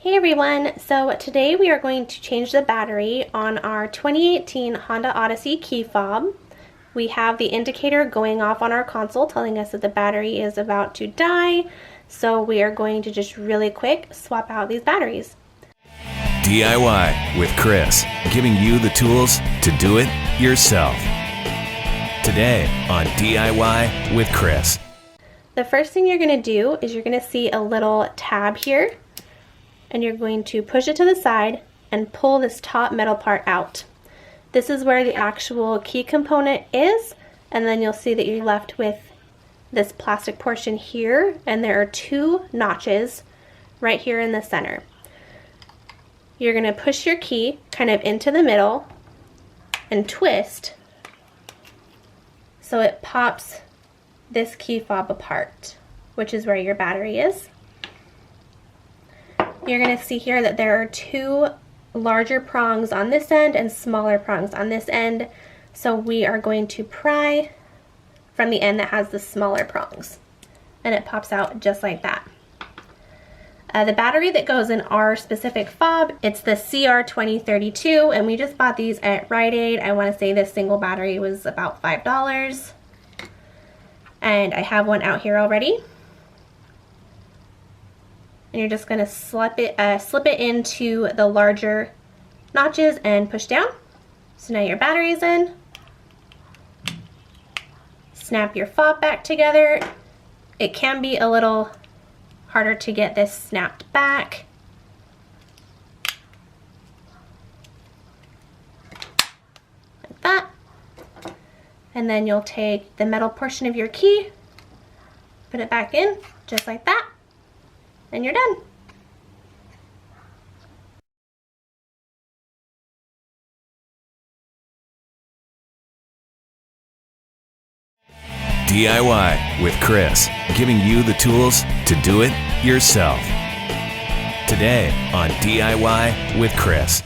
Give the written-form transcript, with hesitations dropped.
Hey everyone, so today we are going to change the battery on our 2018 Honda Odyssey key fob. We have the indicator going off on our console telling us that the battery is about to die, so we are going to just really quick swap out these batteries. DIY with Chris, giving you the tools to do it yourself. Today on DIY with Chris. The first thing you're going to do is you're going to see a little tab here, and you're going to push it to the side and pull this top metal part out. This is where the actual key component is, and then you'll see that you're left with this plastic portion here, and there are two notches right here in the center. You're going to push your key kind of into the middle and twist so it pops this key fob apart, which is where your battery is. You're going to see here that there are two larger prongs on this end and smaller prongs on this end. So we are going to pry from the end that has the smaller prongs. And it pops out just like that. The battery that goes in our specific fob, it's the CR2032, and we just bought these at Rite Aid. I want to say this single battery was about $5. And I have one out here already. And you're just going to slip it into the larger notches and push down. So now your battery's in. Snap your fob back together. It can be a little harder to get this snapped back. Like that. And then you'll take the metal portion of your key, put it back in, just like that. And you're done. DIY with Chris, giving you the tools to do it yourself. Today on DIY with Chris.